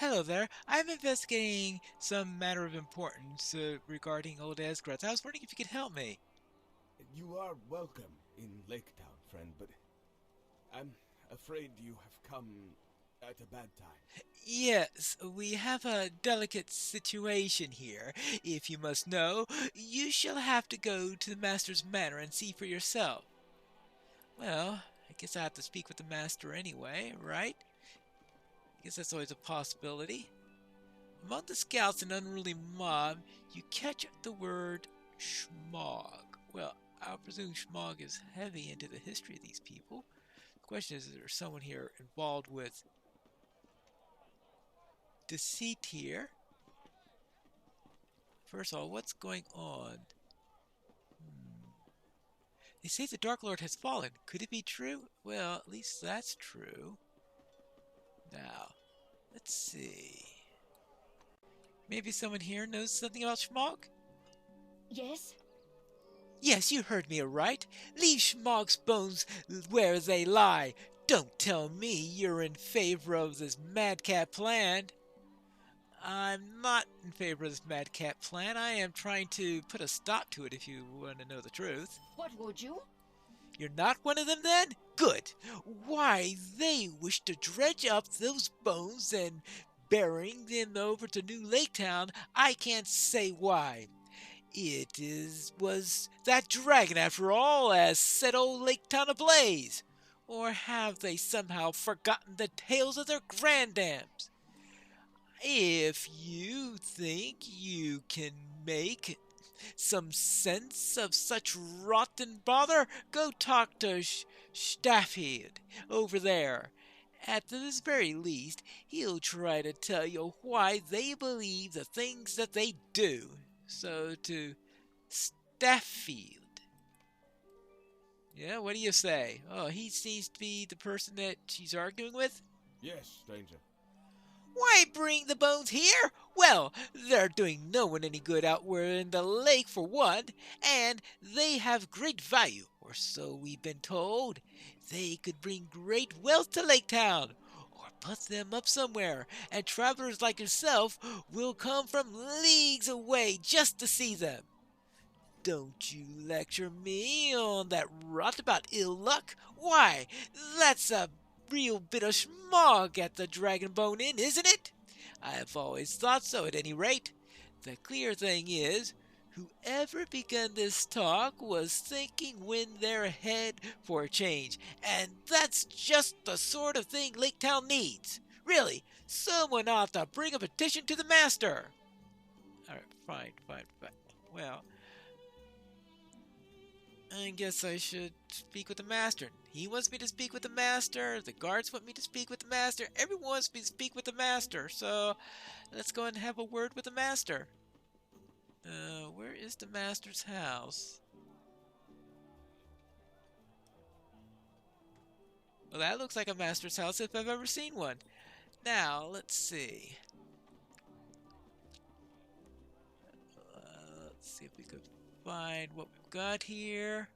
Hello there. I'm investigating some matter of importance regarding old Esgrath. I was wondering if you could help me. You are welcome in Lake Town, friend, but I'm afraid you have come at a bad time. Yes, we have a delicate situation here. If you must know, you shall have to go to the Master's manor and see for yourself. Well, I guess I have to speak with the Master anyway, right? I guess that's always a possibility. Among the scouts and unruly mob, you catch the word Schmog. Well, I presume Schmog is heavy into the history of these people. The question is there someone here involved with deceit here? First of all, what's going on? They say the Dark Lord has fallen. Could it be true? Well, at least that's true. Now, let's see. Maybe someone here knows something about Schmog? Yes? Yes, you heard me right. Leave Schmog's bones where they lie. Don't tell me you're in favor of this madcap plan. I'm not in favor of this madcap plan. I am trying to put a stop to it if you want to know the truth. What would you? You're not one of them then? Good. Why, they wish to dredge up those bones and bearing them over to New Lake Town. I can't say why. Was that dragon after all as set old Lake Town ablaze? Or have they somehow forgotten the tales of their granddams? If you think you can make some sense of such rotten bother, go talk to Staffhead over there. At the very least, he'll try to tell you why they believe the things that they do. So to Staffield. Yeah, what do you say? Oh, he seems to be the person that she's arguing with? Yes, stranger. Why bring the bones here? Well, they're doing no one any good out where in the lake for one, and they have great value, or so we've been told. They could bring great wealth to Lake Town, or put them up somewhere, and travelers like yourself will come from leagues away just to see them. Don't you lecture me on that rot about ill luck. Why, that's a real bit of schmog at the Dragon Bone Inn, isn't it? I've always thought so at any rate. The clear thing is, whoever began this talk was thinking when they're ahead for a change, and that's just the sort of thing Lake Town needs. Really, someone ought to bring a petition to the master. All right, fine. Well, I guess I should speak with the master. He wants me to speak with the master. The guards want me to speak with the master. Everyone wants me to speak with the master. So let's go and have a word with the master. Where is the master's house? Well, that looks like a master's house if I've ever seen one. Now, let's see. Let's see if we could find what we've got here.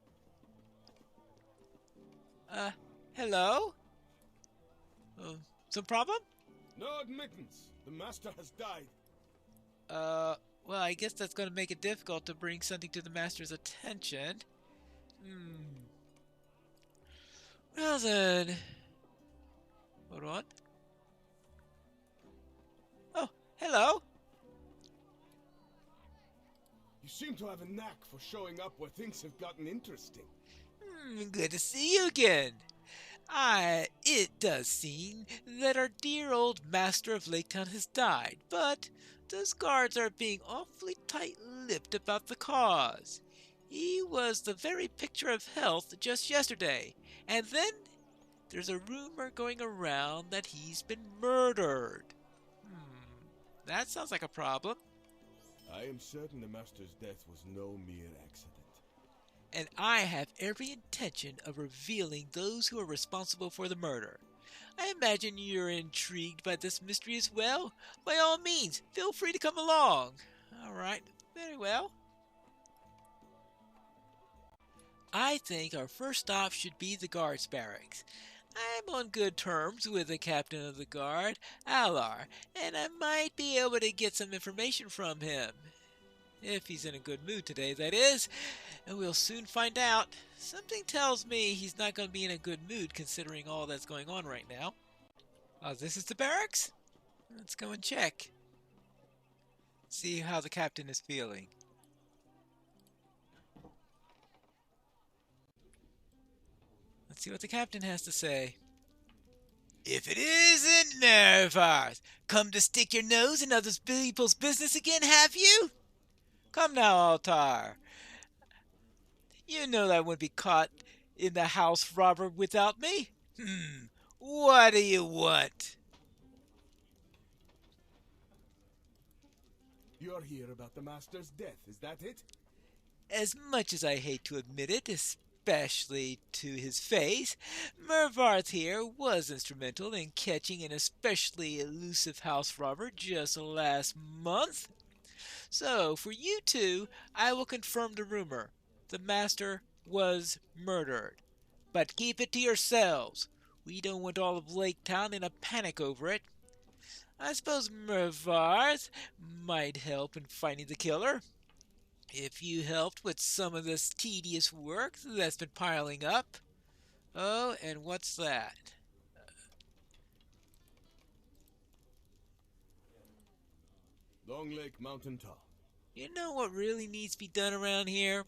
Hello? Some problem? No admittance. The master has died. Well, I guess that's going to make it difficult to bring something to the master's attention. Well then... Hold on. Oh, hello? You seem to have a knack for showing up where things have gotten interesting. Good to see you again. It does seem that our dear old master of Lake Town has died, but those guards are being awfully tight-lipped about the cause. He was the very picture of health just yesterday, and then there's a rumor going around that he's been murdered. That sounds like a problem. I am certain the master's death was no mere accident. And I have every intention of revealing those who are responsible for the murder. I imagine you're intrigued by this mystery as well. By all means, feel free to come along. All right, very well. I think our first stop should be the guards' barracks. I'm on good terms with the captain of the guard, Alar, and I might be able to get some information from him. If he's in a good mood today, that is, and we'll soon find out. Something tells me he's not going to be in a good mood considering all that's going on right now. This is the barracks? Let's go and check. See how the captain is feeling. Let's see what the captain has to say. If it isn't Nervars, come to stick your nose in other people's business again, have you? Come now, Altar. You know that I wouldn't be caught in the house robber without me. What do you want? You're here about the Master's death, is that it? As much as I hate to admit it, especially to his face, Mervarth here was instrumental in catching an especially elusive house robber just last month. So, for you two, I will confirm the rumor. The Master was murdered. But keep it to yourselves. We don't want all of Lake Town in a panic over it. I suppose Mervarth might help in finding the killer. If you helped with some of this tedious work that's been piling up. Oh, and what's that? Long Lake Mountain Top. You know what really needs to be done around here?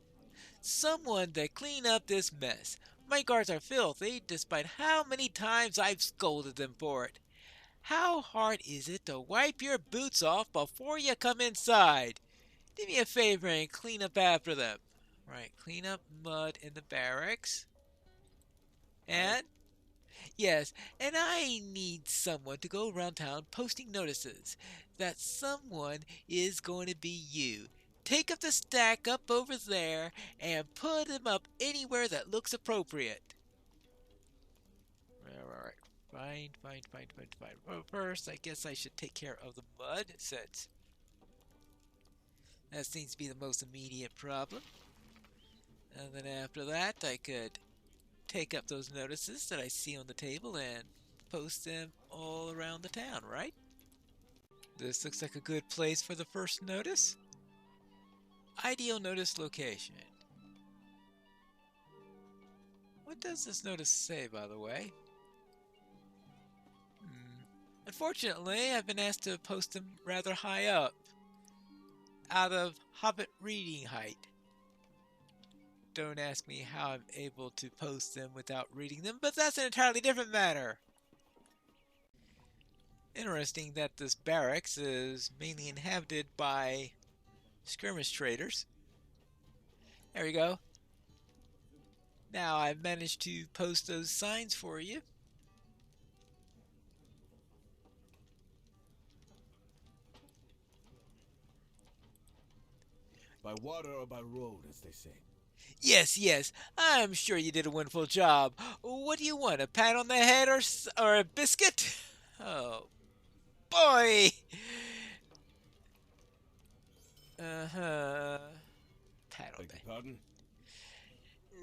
Someone to clean up this mess. My guards are filthy, despite how many times I've scolded them for it. How hard is it to wipe your boots off before you come inside? Do me a favor and clean up after them. Right, clean up mud in the barracks. And? Yes, and I need someone to go around town posting notices that someone is going to be you. Take up the stack up over there and put them up anywhere that looks appropriate. Alright, fine. Well, first, I guess I should take care of the mud, since that seems to be the most immediate problem. And then after that, I could take up those notices that I see on the table and post them all around the town, right? This looks like a good place for the first notice. Ideal notice location. What does this notice say, by the way? Unfortunately, I've been asked to post them rather high up, out of Hobbit reading height. Don't ask me how I'm able to post them without reading them, but that's an entirely different matter. Interesting that this barracks is mainly inhabited by skirmish traders. There we go. Now I've managed to post those signs for you. By water or by road, as they say. Yes, I'm sure you did a wonderful job. What do you want, a pat on the head or a biscuit? Oh, boy! Pat on the head. Pardon?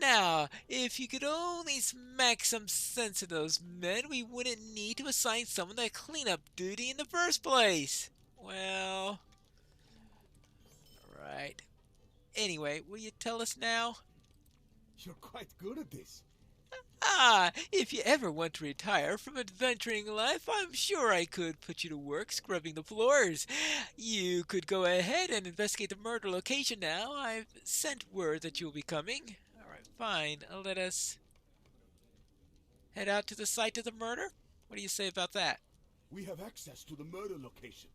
Now, if you could only smack some sense into those men, we wouldn't need to assign someone to clean up duty in the first place. Well, right. Anyway, will you tell us now? You're quite good at this. If you ever want to retire from adventuring life, I'm sure I could put you to work scrubbing the floors. You could go ahead and investigate the murder location now. I've sent word that you'll be coming. Alright, fine. Let us head out to the site of the murder. What do you say about that? We have access to the murder location.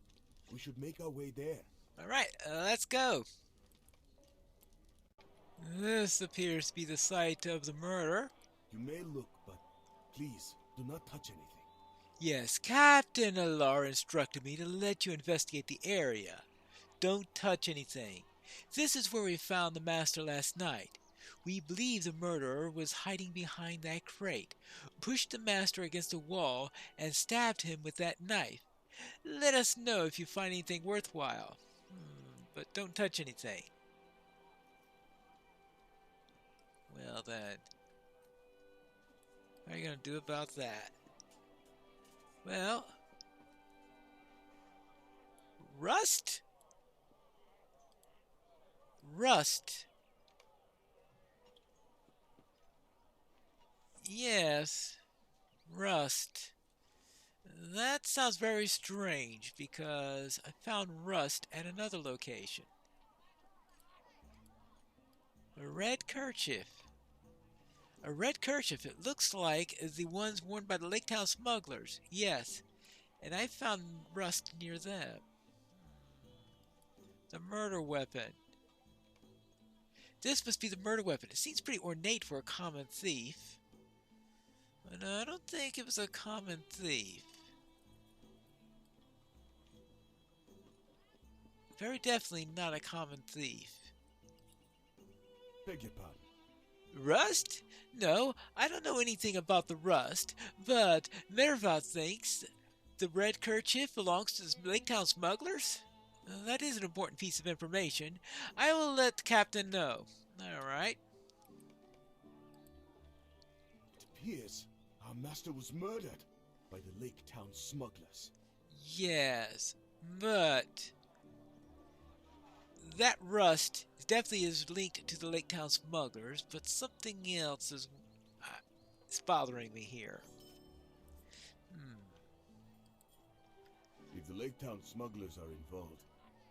We should make our way there. Alright, let's go. This appears to be the site of the murder. You may look, but please, do not touch anything. Yes, Captain Alar instructed me to let you investigate the area. Don't touch anything. This is where we found the Master last night. We believe the murderer was hiding behind that crate, pushed the Master against a wall, and stabbed him with that knife. Let us know if you find anything worthwhile. But don't touch anything. Well then. What are you gonna do about that? Well, rust? Rust. Yes, rust. That sounds very strange because I found rust at another location. A red kerchief. A red kerchief. It looks like the ones worn by the Lake Town smugglers. Yes, and I found rust near them. The murder weapon. This must be the murder weapon. It seems pretty ornate for a common thief. But I don't think it was a common thief. Very definitely not a common thief. Beg your pardon. Rust? No, I don't know anything about the rust, but Merva thinks the red kerchief belongs to the Lake Town smugglers? That is an important piece of information. I will let the captain know. Alright. It appears our master was murdered by the Lake Town smugglers. Yes, but that rust definitely is linked to the Lake Town smugglers, but something else is bothering me here. If the Lake Town smugglers are involved,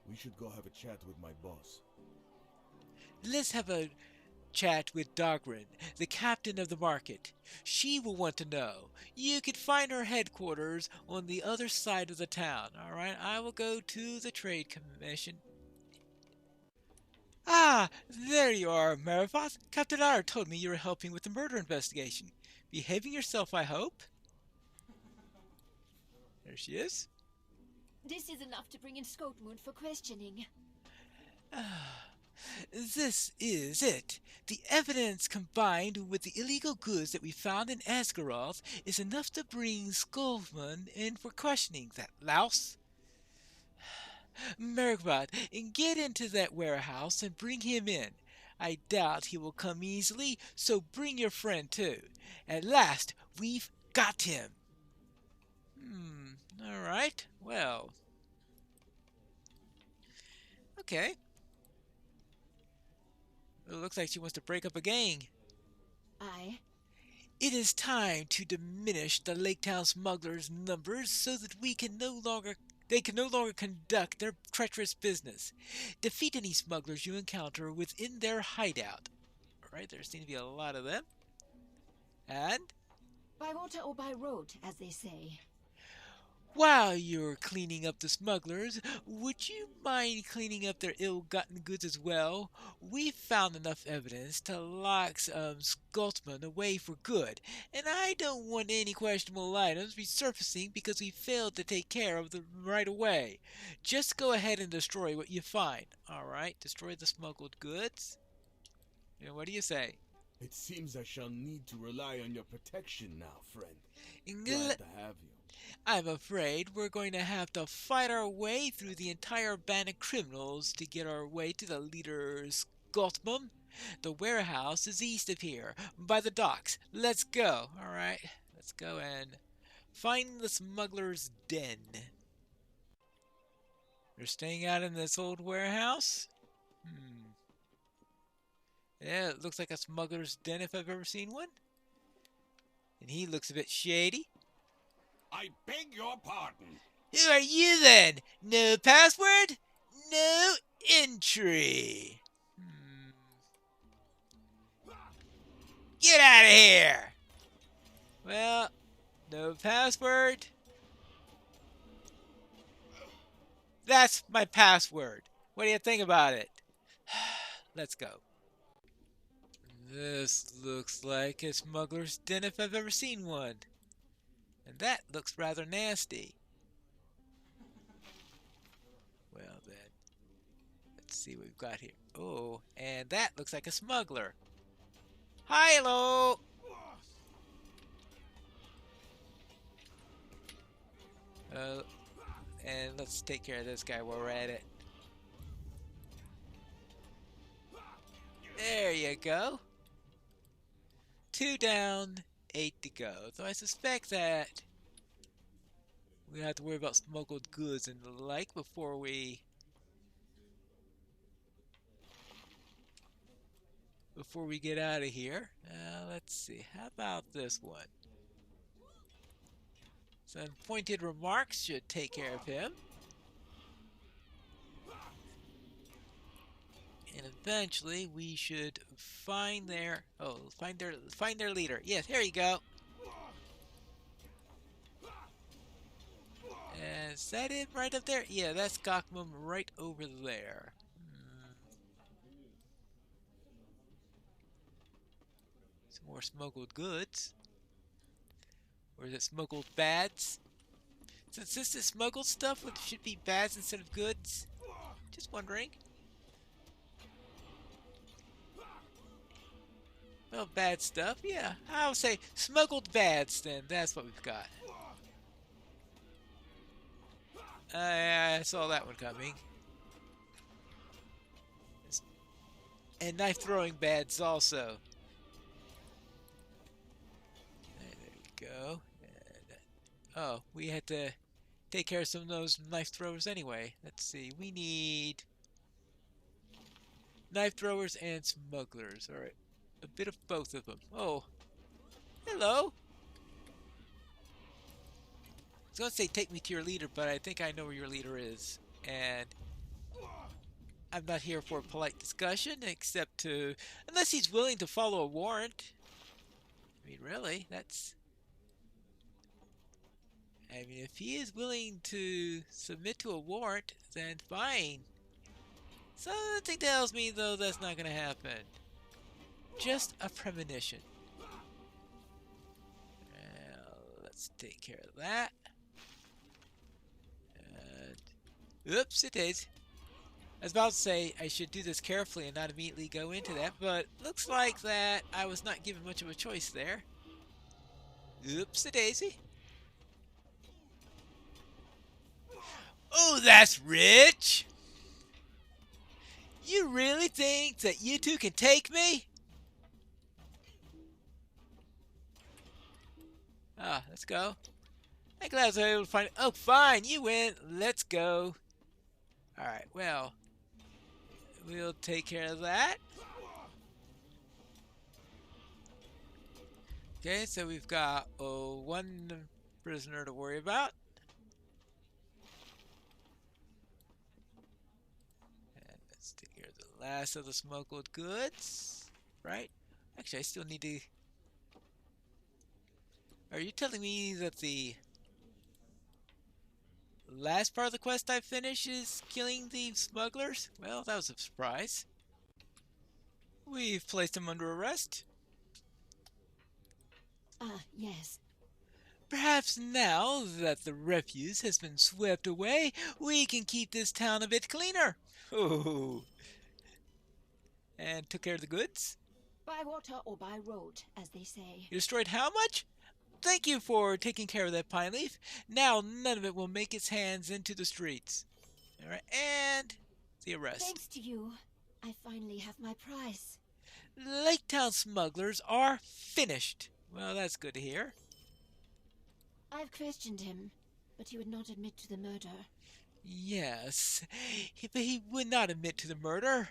we should go have a chat with my boss. Let's have a chat with Dagrin, the captain of the market. She will want to know. You can find her headquarters on the other side of the town. Alright, I will go to the Trade Commission. Ah, there you are, Maravoth. Captain Otter told me you were helping with the murder investigation. Behaving yourself, I hope? There she is. This is enough to bring in Skotmund for questioning. This is it. The evidence combined with the illegal goods that we found in Asgaroth is enough to bring Skotmund in for questioning, that louse. Mergbot, get into that warehouse and bring him in. I doubt he will come easily, so bring your friend too. At last, we've got him. Alright, well. Okay. It looks like she wants to break up a gang. Aye. It is time to diminish the Lake Town smugglers' numbers so that they can no longer conduct their treacherous business. Defeat any smugglers you encounter within their hideout. Alright, there seem to be a lot of them. And By water or by road, as they say. while you're cleaning up the smugglers, would you mind cleaning up their ill-gotten goods as well? We've found enough evidence to lock Skotmund away for good, and I don't want any questionable items resurfacing because we failed to take care of them right away. Just go ahead and destroy what you find. Alright, destroy the smuggled goods. And what do you say? It seems I shall need to rely on your protection now, friend. Glad to have you. I'm afraid we're going to have to fight our way through the entire band of criminals to get our way to the leader, Skotmund. The warehouse is east of here, by the docks. Let's go. Alright, let's go and find the smuggler's den. They're staying out in this old warehouse? Yeah, it looks like a smuggler's den if I've ever seen one. And he looks a bit shady. I beg your pardon. Who are you then? No password? No entry. Get out of here! Well, no password. That's my password. What do you think about it? Let's go. This looks like a smuggler's den if I've ever seen one. And that looks rather nasty. Well then, let's see what we've got here. Oh, and that looks like a smuggler. Hi-lo! And let's take care of this guy while we're at it. There you go. 2 down 8 to go. Though I suspect that we have to worry about smuggled goods and the like before we get out of here. Let's see. How about this one? Some pointed remarks should take care of him. And eventually we should find their leader. Yes, here you go. Is that it right up there? Yeah, that's Gokmum right over there. Some more smuggled goods. Or is it smuggled bads? Since this is smuggled stuff, it should be bads instead of goods. Just wondering. Well, bad stuff, yeah. I'll say smuggled bads then. That's what we've got. I saw that one coming. And knife throwing bads also. There we go. And, oh, we had to take care of some of those knife throwers anyway. Let's see. We need knife throwers and smugglers. Alright. A bit of both of them. Oh. Hello. I was going to say take me to your leader, but I think I know where your leader is. And I'm not here for a polite discussion, except to... unless he's willing to follow a warrant. I mean, really, that's... I mean, if he is willing to submit to a warrant, then fine. Something tells me, though, that's not going to happen. Just a premonition. Well, let's take care of that. And, oops, it is. I was about to say I should do this carefully and not immediately go into that, but looks like that I was not given much of a choice there. Oops-a-daisy. Oh, that's rich! You really think that you two can take me? Ah, let's go. I'm glad I was able to find it. Oh, fine, you win. Let's go. Alright, well, we'll take care of that. Okay, so we've got one prisoner to worry about. And let's take care of the last of the smuggled goods. Right? Actually, I still need to... Are you telling me that the last part of the quest I finished is killing the smugglers? Well, that was a surprise. We've placed him under arrest. Yes. Perhaps now that the refuse has been swept away, we can keep this town a bit cleaner. Oh. And took care of the goods? By water or by road, as they say. You destroyed how much? Thank you for taking care of that, Pineleaf. Now none of it will make its hands into the streets. Alright, and the arrest. Thanks to you, I finally have my prize. Lake Town smugglers are finished. Well, that's good to hear. I've questioned him, but he would not admit to the murder. Yes, but he would not admit to the murder.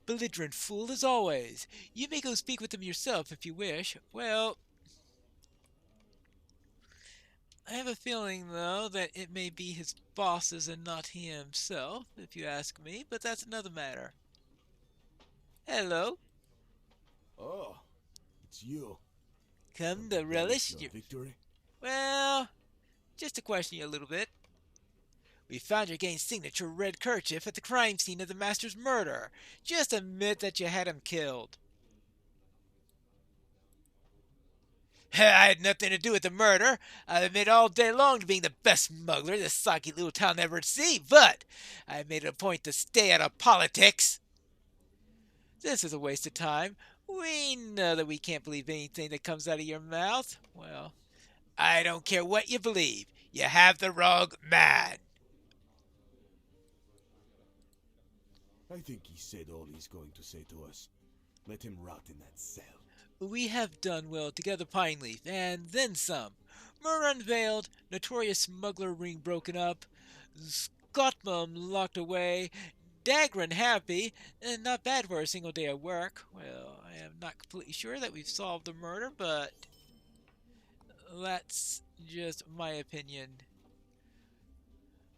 Belligerent fool as always. You may go speak with him yourself if you wish. Well, I have a feeling, though, that it may be his bosses and not he himself, if you ask me, but that's another matter. Hello. Oh, it's you. Come to relish your victory? Well, just to question you a little bit. We found your gang signature red kerchief at the crime scene of the Master's murder. Just admit that you had him killed. I had nothing to do with the murder. I admit all day long to being the best smuggler this soggy little town ever seen, but I made it a point to stay out of politics. This is a waste of time. We know that we can't believe anything that comes out of your mouth. Well, I don't care what you believe. You have the wrong man. I think he said all he's going to say to us. Let him rot in that cell. We have done well to gather Pineleaf, and then some. Murder unveiled, notorious smuggler ring broken up, Scottmum locked away, Dagran happy, and not bad for a single day of work. Well, I am not completely sure that we've solved the murder, but that's just my opinion.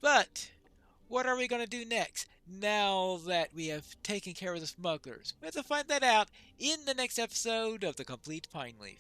But what are we going to do next now that we have taken care of the smugglers? We have to find that out in the next episode of The Complete Pineleaf.